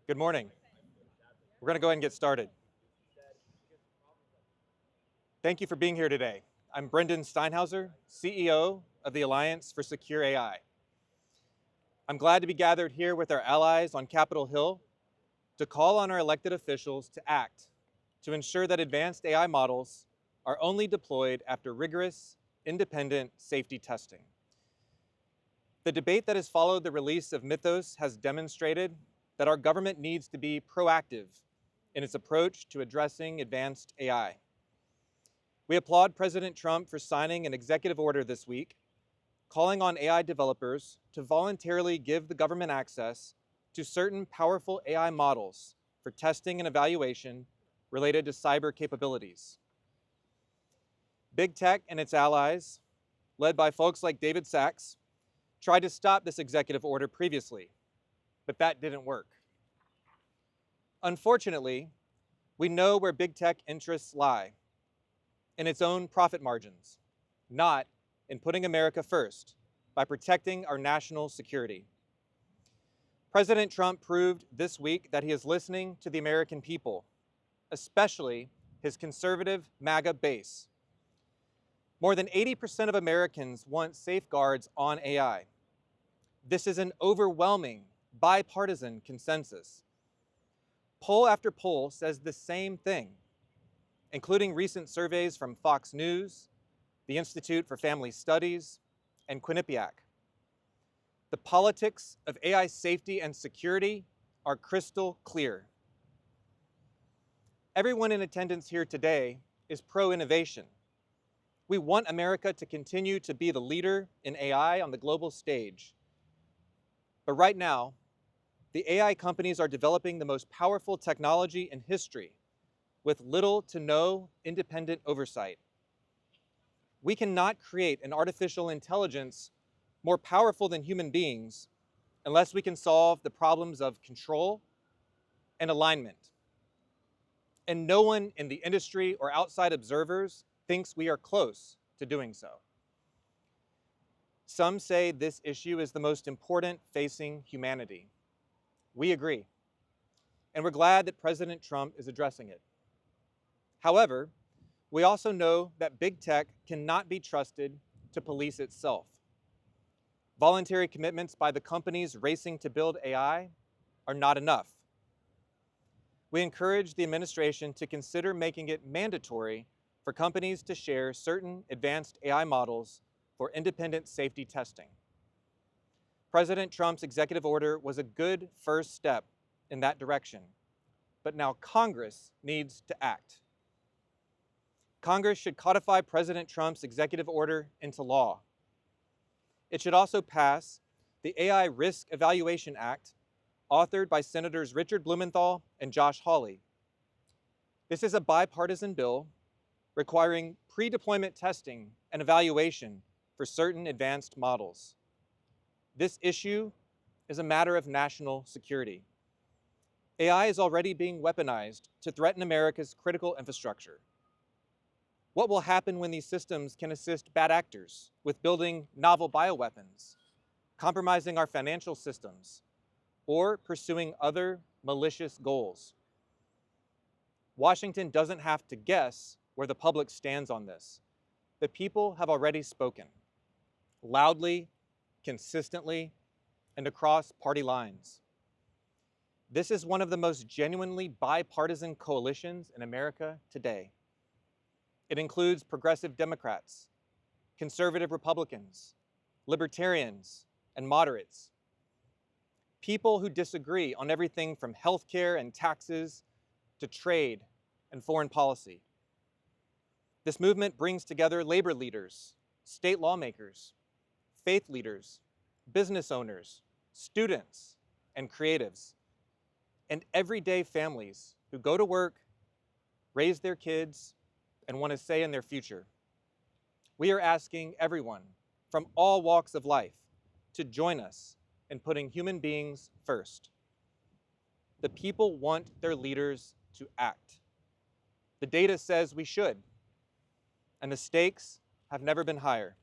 Good morning. We're going to go ahead and get started. Thank you for being here today. I'm Brendan Steinhauser, CEO of the Alliance for Secure AI. I'm glad to be gathered here with our allies on Capitol Hill to call on our elected officials to act to ensure that advanced AI models are only deployed after rigorous, independent safety testing. The debate that has followed the release of Mythos has demonstrated that our government needs to be proactive in its approach to addressing advanced AI. We applaud President Trump for signing an executive order this week calling on AI developers to voluntarily give the government access to certain powerful AI models for testing and evaluation related to cyber capabilities. Big tech and its allies, led by folks like David Sachs, tried to stop this executive order previously, but that didn't work. Unfortunately, we know where big tech interests lie: in its own profit margins, not in putting America first by protecting our national security. President Trump proved this week that he is listening to the American people, especially his conservative MAGA base. More than 80% of Americans want safeguards on AI. This is an overwhelming bipartisan consensus. Poll after poll says the same thing, including recent surveys from Fox News, the Institute for Family Studies, and Quinnipiac. The politics of AI safety and security are crystal clear. Everyone in attendance here today is pro-innovation. We want America to continue to be the leader in AI on the global stage. But right now, the AI companies are developing the most powerful technology in history with little to no independent oversight. We cannot create an artificial intelligence more powerful than human beings unless we can solve the problems of control and alignment. And no one in the industry or outside observers thinks we are close to doing so. Some say this issue is the most important facing humanity. We agree, and we're glad that President Trump is addressing it. However, we also know that big tech cannot be trusted to police itself. Voluntary commitments by the companies racing to build AI are not enough. We encourage the administration to consider making it mandatory for companies to share certain advanced AI models for independent safety testing. President Trump's executive order was a good first step in that direction, but now Congress needs to act. Congress should codify President Trump's executive order into law. It should also pass the AI Risk Evaluation Act, authored by Senators Richard Blumenthal and Josh Hawley. This is a bipartisan bill requiring pre-deployment testing and evaluation for certain advanced models. This issue is a matter of national security. AI is already being weaponized to threaten America's critical infrastructure. What will happen when these systems can assist bad actors with building novel bioweapons, compromising our financial systems, or pursuing other malicious goals? Washington doesn't have to guess where the public stands on this. The people have already spoken, loudly, consistently, and across party lines. This is one of the most genuinely bipartisan coalitions in America today. It includes progressive Democrats, conservative Republicans, libertarians, and moderates. People who disagree on everything from healthcare and taxes to trade and foreign policy. This movement brings together labor leaders, state lawmakers, faith leaders, business owners, students, and creatives, and everyday families who go to work, raise their kids, and want a say in their future. We are asking everyone from all walks of life to join us in putting human beings first. The people want their leaders to act. The data says we should, and the stakes have never been higher.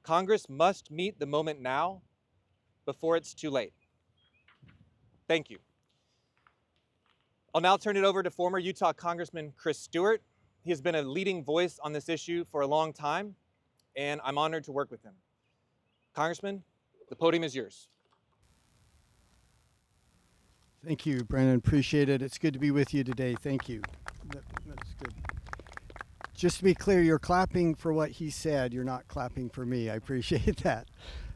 Congress must meet the moment now before it's too late. Thank you. I'll now turn it over to former Utah Congressman Chris Stewart. He has been a leading voice on this issue for a long time, and I'm honored to work with him. Congressman, the podium is yours. Thank you, Brennan. Appreciate it. It's good to be with you today. Thank you. That's good. Just to be clear, you're clapping for what he said. You're not clapping for me. I appreciate that.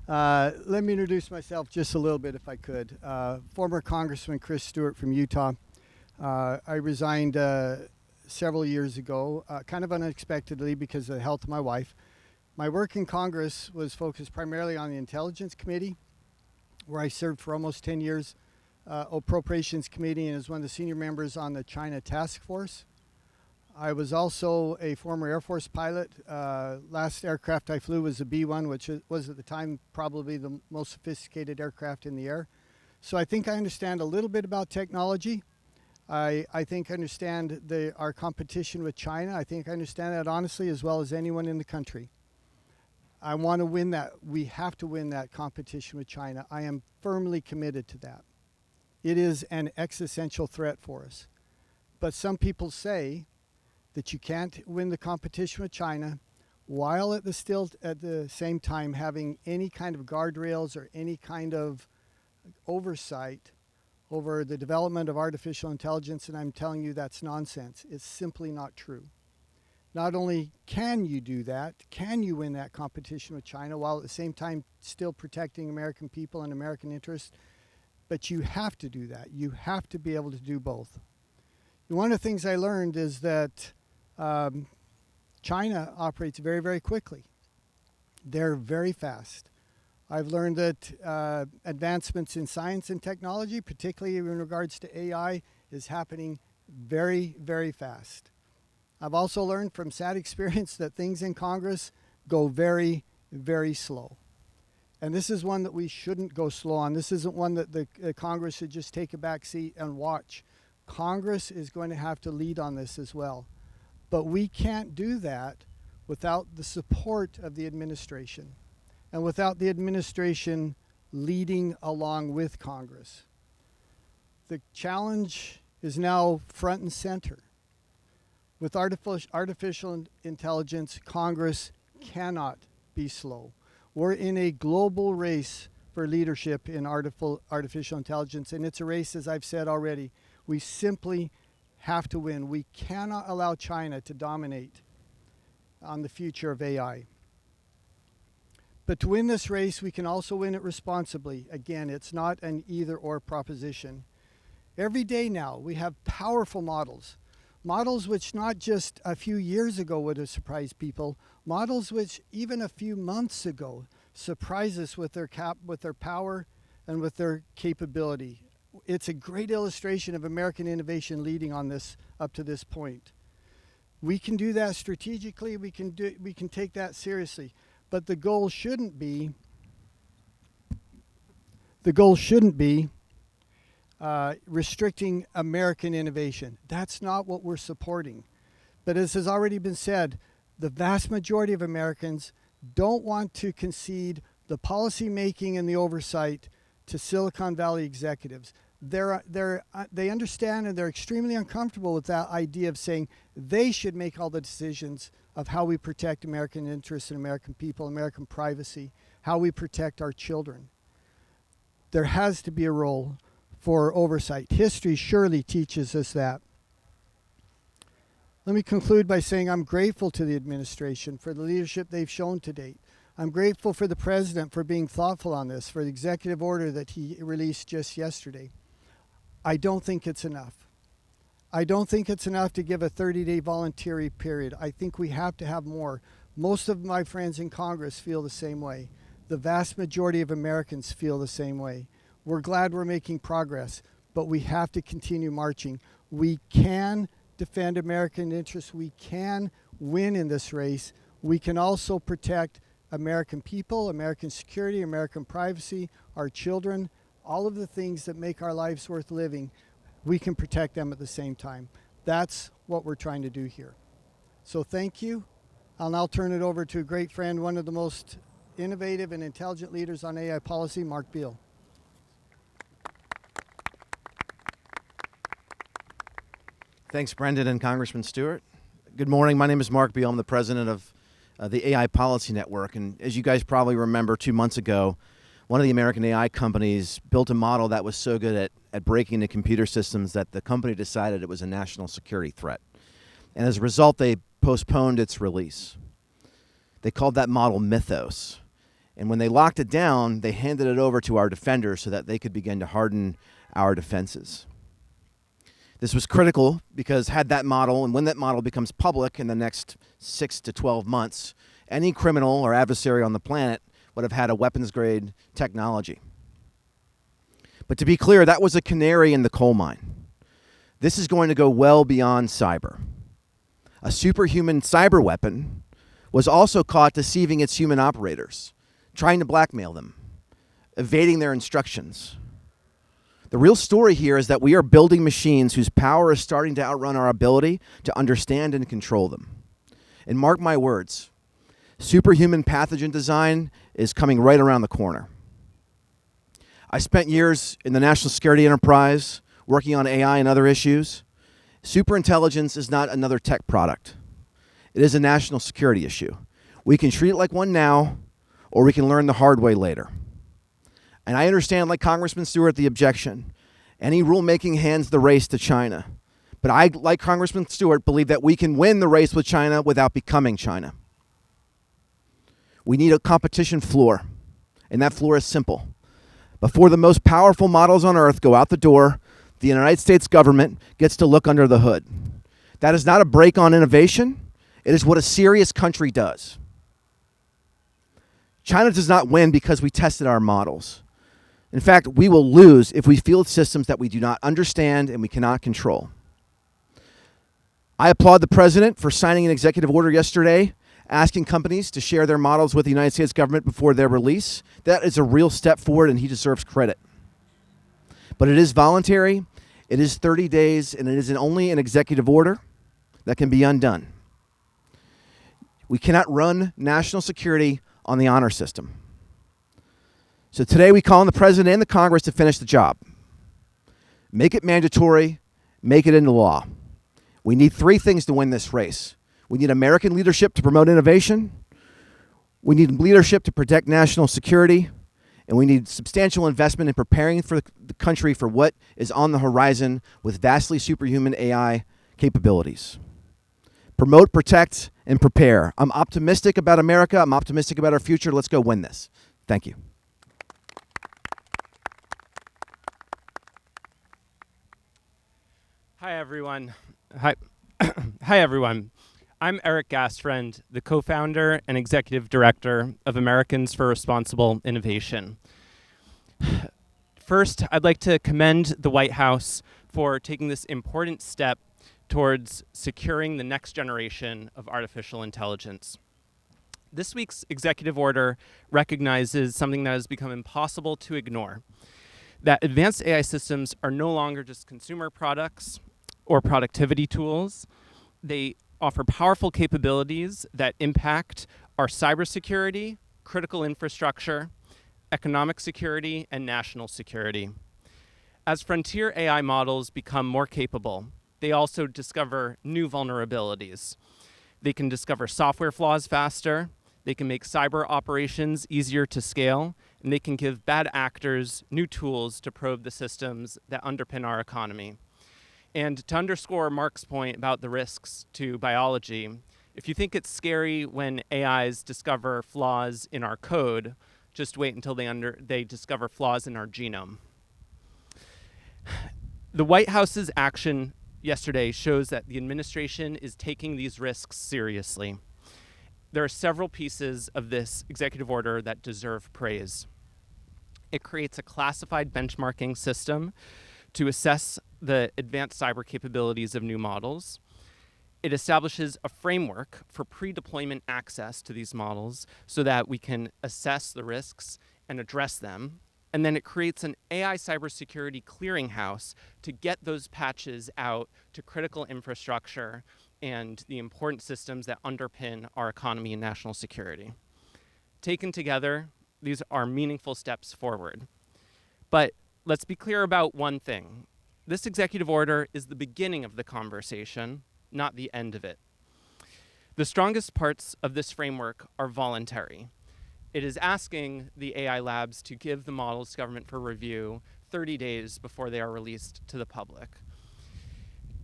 Let me introduce myself just a little bit, if I could. Former Congressman Chris Stewart from Utah. I resigned several years ago, kind of unexpectedly because of the health of my wife. My work in Congress was focused primarily on the Intelligence Committee, where I served for almost 10 years, Appropriations Committee, and as one of the senior members on the China Task Force. I was also a former Air Force pilot. Last aircraft I flew was a B-1, which was at the time probably the most sophisticated aircraft in the air. So I think I understand a little bit about technology. I think I understand our competition with China. I think I understand that honestly as well as anyone in the country. I want to win that. We have to win that competition with China. I am firmly committed to that. It is an existential threat for us. But some people say that you can't win the competition with China while at the same time having any kind of guardrails or any kind of oversight over the development of artificial intelligence, and I'm telling you that's nonsense. It's simply not true. Not only can you do that, can you win that competition with China while at the same time still protecting American people and American interests, but you have to do that. You have to be able to do both. One of the things I learned is that China operates very, very quickly. They're very fast. I've learned that advancements in science and technology, particularly in regards to AI, is happening very, very fast. I've also learned from sad experience that things in Congress go very, very slow. And this is one that we shouldn't go slow on. This isn't one that the Congress should just take a back seat and watch. Congress is going to have to lead on this as well. But we can't do that without the support of the administration and without the administration leading along with Congress. The challenge is now front and center. With artificial intelligence, Congress cannot be slow. We're in a global race for leadership in artificial intelligence, and it's a race, as I've said already. We simply have to win. We cannot allow China to dominate on the future of AI. But to win this race, we can also win it responsibly. Again, it's not an either-or proposition. Every day now, we have powerful models. Models which not just a few years ago would have surprised people, models which even a few months ago surprised us with their power and with their capability. It's a great illustration of American innovation leading on this up to this point. We can do that strategically, we can take that seriously, but the goal shouldn't be restricting American innovation. That's not what we're supporting. But as has already been said, the vast majority of Americans don't want to concede the policy making and the oversight to Silicon Valley executives. They understand and they're extremely uncomfortable with that idea of saying they should make all the decisions of how we protect American interests and American people, American privacy, how we protect our children. There has to be a role for oversight. History surely teaches us that. Let me conclude by saying I'm grateful to the administration for the leadership they've shown to date. I'm grateful for the president for being thoughtful on this, for the executive order that he released just yesterday. I don't think it's enough. I don't think it's enough to give a 30-day voluntary period. I think we have to have more. Most of my friends in Congress feel the same way. The vast majority of Americans feel the same way. We're glad we're making progress, but we have to continue marching. We can defend American interests. We can win in this race. We can also protect American people, American security, American privacy, our children, all of the things that make our lives worth living. We can protect them at the same time. That's what we're trying to do here. So thank you. I'll now turn it over to a great friend, one of the most innovative and intelligent leaders on AI policy, Mark Beall. Thanks, Brendan and Congressman Stewart. Good morning. My name is Mark Beall. I'm the president of the AI Policy Network. And as you guys probably remember, 2 months ago, one of the American AI companies built a model that was so good at breaking into computer systems that the company decided it was a national security threat. And as a result, they postponed its release. They called that model Mythos. And when they locked it down, they handed it over to our defenders so that they could begin to harden our defenses. This was critical because had that model, and when that model becomes public in the next 6 to 12 months, any criminal or adversary on the planet would have had a weapons-grade technology. But to be clear, that was a canary in the coal mine. This is going to go well beyond cyber. A superhuman cyber weapon was also caught deceiving its human operators, trying to blackmail them, evading their instructions. The real story here is that we are building machines whose power is starting to outrun our ability to understand and control them. And mark my words, superhuman pathogen design is coming right around the corner. I spent years in the national security enterprise working on AI and other issues. Superintelligence is not another tech product. It is a national security issue. We can treat it like one now, or we can learn the hard way later. And I understand, like Congressman Stewart, the objection. Any rulemaking hands the race to China. But I, like Congressman Stewart, believe that we can win the race with China without becoming China. We need a competition floor, and that floor is simple. Before the most powerful models on earth go out the door, the United States government gets to look under the hood. That is not a break on innovation. It is what a serious country does. China does not win because we tested our models. In fact, we will lose if we field systems that we do not understand and we cannot control. I applaud the president for signing an executive order yesterday asking companies to share their models with the United States government before their release. That is a real step forward, and he deserves credit. But it is voluntary, it is 30 days, and it is only an executive order that can be undone. We cannot run national security on the honor system. So today we call on the president and the Congress to finish the job. Make it mandatory, make it into law. We need 3 things to win this race. We need American leadership to promote innovation. We need leadership to protect national security. And we need substantial investment in preparing for the country for what is on the horizon with vastly superhuman AI capabilities. Promote, protect, and prepare. I'm optimistic about America. I'm optimistic about our future. Let's go win this. Thank you. Hi, everyone. Hi, everyone. I'm Eric Gastfriend, the co-founder and executive director of Americans for Responsible Innovation. First, I'd like to commend the White House for taking this important step towards securing the next generation of artificial intelligence. This week's executive order recognizes something that has become impossible to ignore, that advanced AI systems are no longer just consumer products or productivity tools. They offer powerful capabilities that impact our cybersecurity, critical infrastructure, economic security, and national security. As frontier AI models become more capable, they also discover new vulnerabilities. They can discover software flaws faster, they can make cyber operations easier to scale, and they can give bad actors new tools to probe the systems that underpin our economy. And to underscore Mark's point about the risks to biology, if you think it's scary when AIs discover flaws in our code, just wait until they discover flaws in our genome. The White House's action yesterday shows that the administration is taking these risks seriously. There are several pieces of this executive order that deserve praise. It creates a classified benchmarking system to assess the advanced cyber capabilities of new models. It establishes a framework for pre-deployment access to these models so that we can assess the risks and address them. And then it creates an AI cybersecurity clearinghouse to get those patches out to critical infrastructure and the important systems that underpin our economy and national security. Taken together, these are meaningful steps forward. But let's be clear about one thing. This executive order is the beginning of the conversation, not the end of it. The strongest parts of this framework are voluntary. It is asking the AI labs to give the models to government for review 30 days before they are released to the public.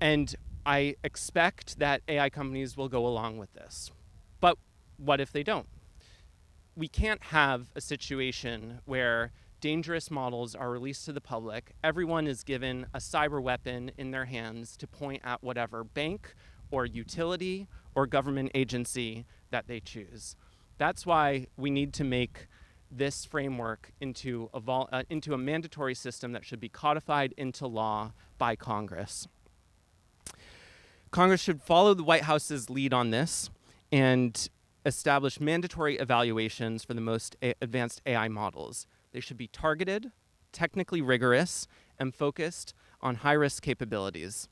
And I expect that AI companies will go along with this. But what if they don't? We can't have a situation where dangerous models are released to the public, everyone is given a cyber weapon in their hands to point at whatever bank or utility or government agency that they choose. That's why we need to make this framework into a mandatory system that should be codified into law by Congress. Congress should follow the White House's lead on this and establish mandatory evaluations for the most advanced AI models. They should be targeted, technically rigorous, and focused on high-risk capabilities.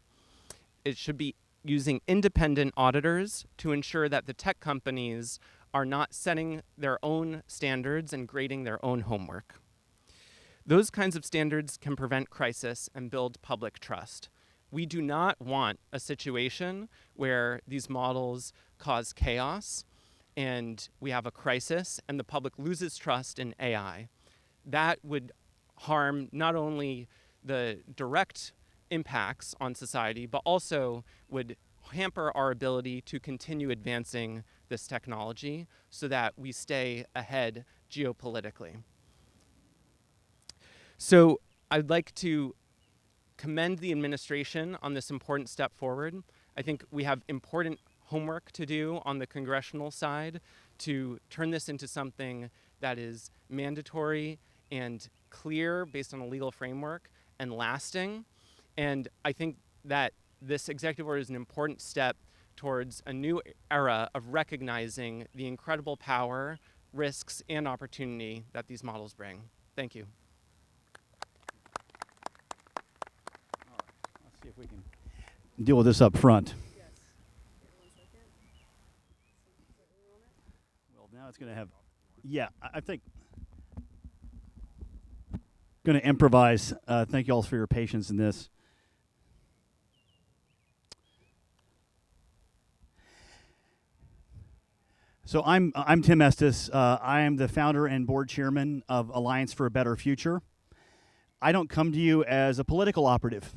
It should be using independent auditors to ensure that the tech companies are not setting their own standards and grading their own homework. Those kinds of standards can prevent crisis and build public trust. We do not want a situation where these models cause chaos and we have a crisis and the public loses trust in AI. That would harm not only the direct impacts on society, but also would hamper our ability to continue advancing this technology so that we stay ahead geopolitically. So I'd like to commend the administration on this important step forward. I think we have important homework to do on the congressional side to turn this into something that is mandatory and clear based on a legal framework and lasting. And I think that this executive order is an important step towards a new era of recognizing the incredible power, risks, and opportunity that these models bring. Thank you. All right, let's see if we can deal with this up front. Well, now it's going to have, yeah, I think, going to improvise. Thank you all for your patience in this. So I'm Tim Estes. I am the founder and board chairman of Alliance for a Better Future. I don't come to you as a political operative.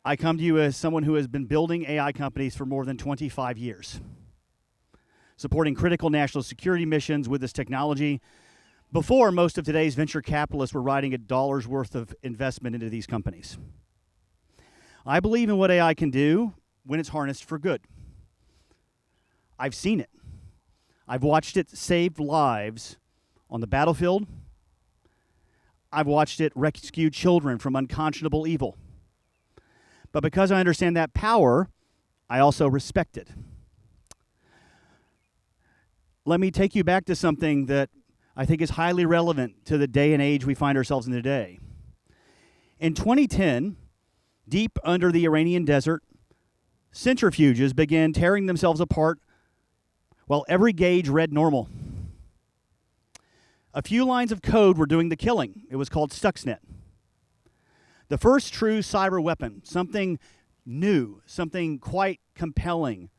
I come to you as someone who has been building AI companies for more than 25 years, supporting critical national security missions with this technology before most of today's venture capitalists were writing a dollar's worth of investment into these companies. I believe in what AI can do when it's harnessed for good. I've seen it. I've watched it save lives on the battlefield. I've watched it rescue children from unconscionable evil. But because I understand that power, I also respect it. Let me take you back to something that I think is highly relevant to the day and age we find ourselves in today. In 2010, deep under the Iranian desert, centrifuges began tearing themselves apart while every gauge read normal. A few lines of code were doing the killing. It was called Stuxnet. The first true cyber weapon, something new, something quite compelling,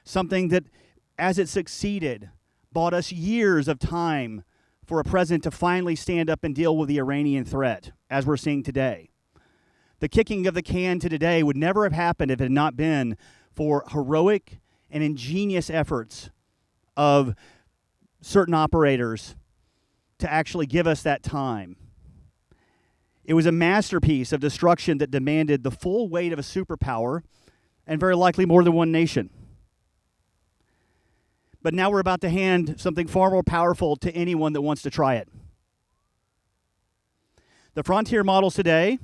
something that, as it succeeded, bought us years of time for a president to finally stand up and deal with the Iranian threat, as we're seeing today. The kicking of the can to today would never have happened if it had not been for heroic and ingenious efforts of certain operators to actually give us that time. It was a masterpiece of destruction that demanded the full weight of a superpower and very likely more than one nation. But now we're about to hand something far more powerful to anyone that wants to try it. The frontier models today,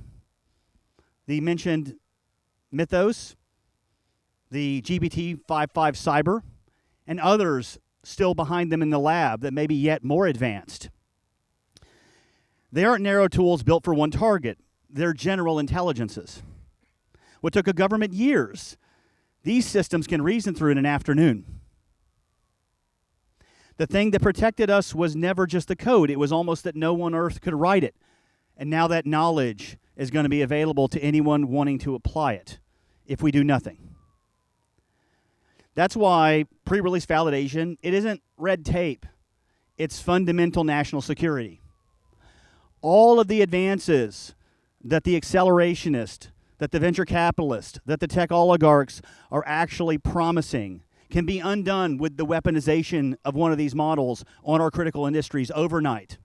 the mentioned Mythos, the GPT-5.5 Cyber, and others still behind them in the lab that may be yet more advanced. They aren't narrow tools built for one target. They're general intelligences. What took a government years, these systems can reason through in an afternoon. The thing that protected us was never just the code. It was almost that no one on earth could write it And now that knowledge is going to be available to anyone wanting to apply it if we do nothing. That's why pre-release validation, it isn't red tape. It's fundamental national security. All of the advances that the accelerationist, that the venture capitalist, that the tech oligarchs are actually promising can be undone with the weaponization of one of these models on our critical industries overnight.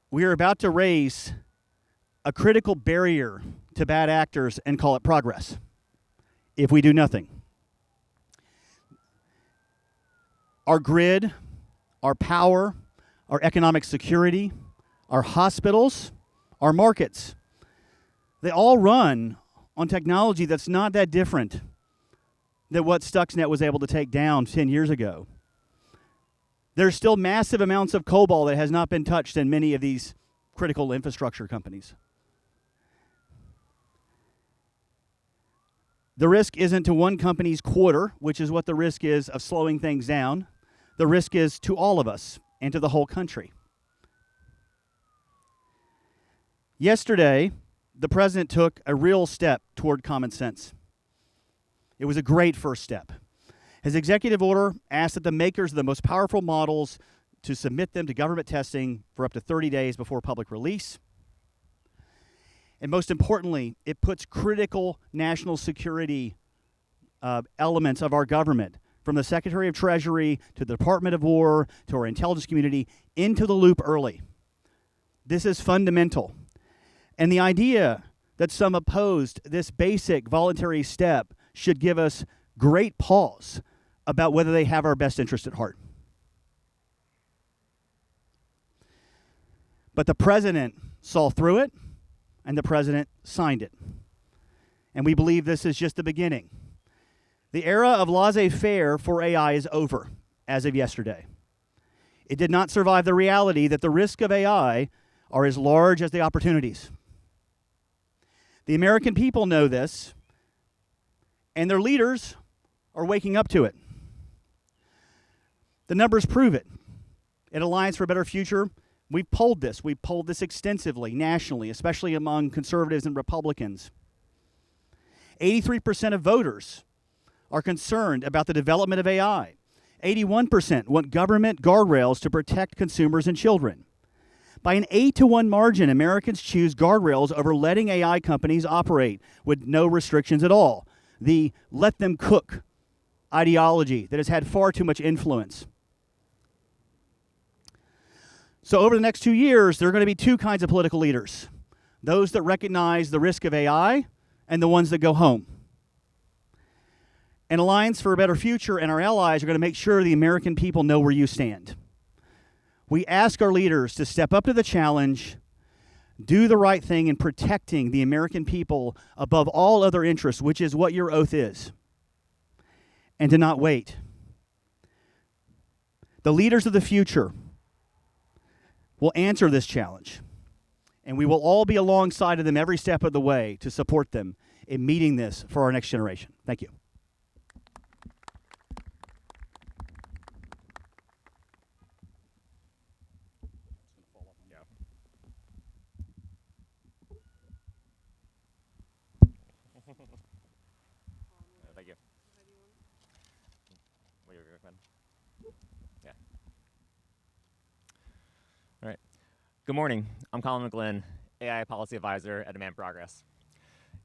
We are about to raise a critical barrier to bad actors and call it progress if we do nothing. Our grid, our power, our economic security, our hospitals, our markets, they all run on technology that's not that different than what Stuxnet was able to take down 10 years ago. There's still massive amounts of COBOL that has not been touched in many of these critical infrastructure companies. The risk isn't to one company's quarter, which is what the risk is of slowing things down. The risk is to all of us and to the whole country. Yesterday, the president took a real step toward common sense. It was a great first step. His executive order asked that the makers of the most powerful models to submit them to government testing for up to 30 days before public release. And most importantly, it puts critical national security elements of our government, from the Secretary of Treasury to the Department of War to our intelligence community, into the loop early. This is fundamental. And the idea that some opposed this basic voluntary step should give us great pause about whether they have our best interest at heart. But the president saw through it, and the president signed it. And we believe this is just the beginning. The era of laissez-faire for AI is over as of yesterday. It did not survive the reality that the risks of AI are as large as the opportunities. The American people know this, and their leaders are waking up to it. The numbers prove it. At Alliance for a Better Future, we've polled this. We've polled this extensively, nationally, especially among conservatives and Republicans. 83% of voters are concerned about the development of AI. 81% want government guardrails to protect consumers and children. By an 8-to-1 margin, Americans choose guardrails over letting AI companies operate with no restrictions at all. The let them cook ideology that has had far too much influence. So over the next 2 years, there are going to be two kinds of political leaders. Those that recognize the risk of AI and the ones that go home. And Alliance for a Better Future and our allies are going to make sure the American people know where you stand. We ask our leaders to step up to the challenge, do the right thing in protecting the American people above all other interests, which is what your oath is, and to not wait. The leaders of the future will answer this challenge, and we will all be alongside of them every step of the way to support them in meeting this for our next generation. Thank you. Thank you. What do you recommend? Yeah. All right. Good morning. I'm Colin McGlynn, AI Policy Advisor at Demand Progress.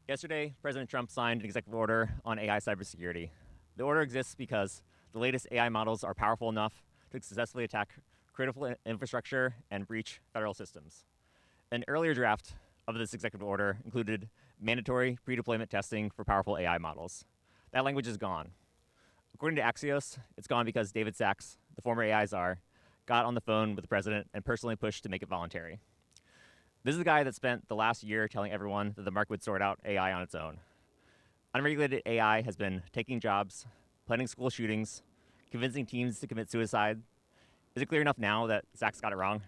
Yesterday, President Trump signed an executive order on AI cybersecurity. The order exists because the latest AI models are powerful enough to successfully attack critical infrastructure and breach federal systems. An earlier draft of this executive order included mandatory pre-deployment testing for powerful AI models. That language is gone. According to Axios, it's gone because David Sachs, the former AI czar, got on the phone with the president and personally pushed to make it voluntary. This is the guy that spent the last year telling everyone that the market would sort out AI on its own. Unregulated AI has been taking jobs, planning school shootings, convincing teens to commit suicide. Is it clear enough now that Sachs got it wrong?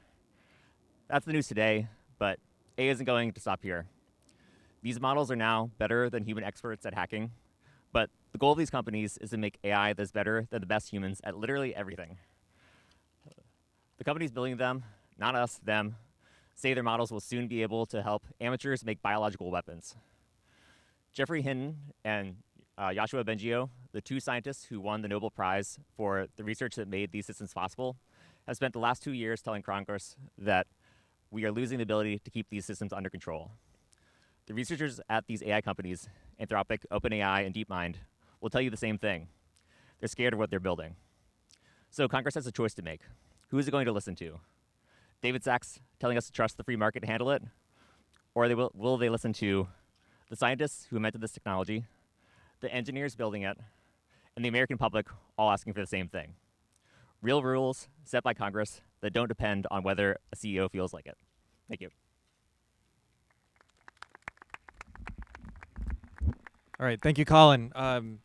That's the news today, but AI isn't going to stop here. These models are now better than human experts at hacking, but the goal of these companies is to make AI that's better than the best humans at literally everything. The companies building them, not us, them, say their models will soon be able to help amateurs make biological weapons. Jeffrey Hinton and Yoshua Bengio, the two scientists who won the Nobel Prize for the research that made these systems possible, have spent the last 2 years telling Congress that we are losing the ability to keep these systems under control. The researchers at these AI companies, Anthropic, OpenAI, and DeepMind, will tell you the same thing. They're scared of what they're building. So Congress has a choice to make. Who is it going to listen to? David Sachs telling us to trust the free market to handle it? Or will they listen to the scientists who invented this technology, the engineers building it, and the American public all asking for the same thing? Real rules set by Congress that don't depend on whether a CEO feels like it. Thank you. All right, thank you, Colin.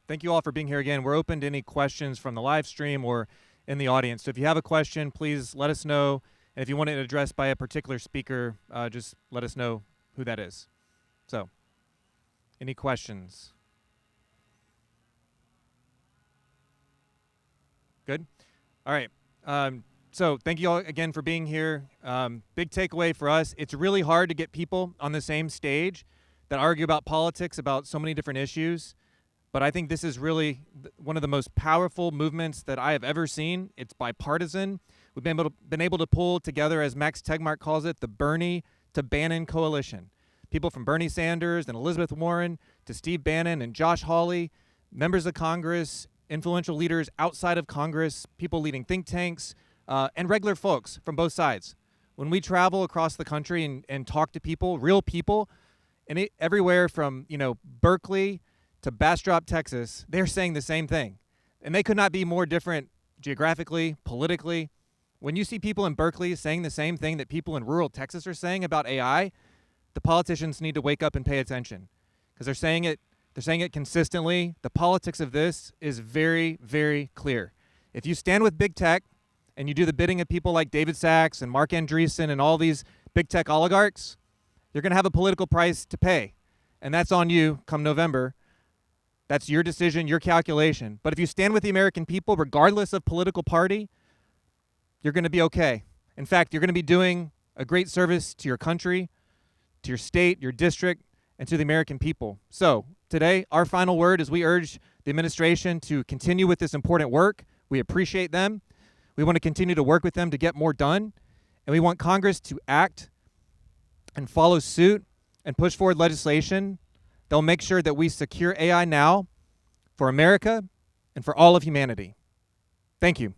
Thank you all for being here again. We're open to any questions from the live stream or in the audience. So if you have a question, please let us know. And if you want it addressed by a particular speaker, just let us know who that is. So, any questions? Good? All right. So thank you all again for being here. Big takeaway for us, it's really hard to get people on the same stage that argue about politics, about so many different issues. But I think this is really one of the most powerful movements that I have ever seen. It's bipartisan. We've been able to pull together, as Max Tegmark calls it, the Bernie to Bannon coalition. People from Bernie Sanders and Elizabeth Warren to Steve Bannon and Josh Hawley, members of Congress, influential leaders outside of Congress, people leading think tanks, and regular folks from both sides. When we travel across the country and talk to people, real people, and everywhere from Berkeley to Bastrop, Texas, they're saying the same thing. And they could not be more different geographically, politically. When you see people in Berkeley saying the same thing that people in rural Texas are saying about AI, the politicians need to wake up and pay attention, because they're saying it consistently. The politics of this is very, very clear. If you stand with big tech and you do the bidding of people like David Sachs and Mark Andreessen and all these big tech oligarchs, you're going to have a political price to pay. And that's on you come November. That's your decision, your calculation. But if you stand with the American people, regardless of political party, you're going to be okay. In fact, you're going to be doing a great service to your country, to your state, your district, and to the American people. So today, our final word is we urge the administration to continue with this important work. We appreciate them. We want to continue to work with them to get more done. And we want Congress to act and follow suit and push forward legislation that will make sure that we secure AI now for America and for all of humanity. Thank you.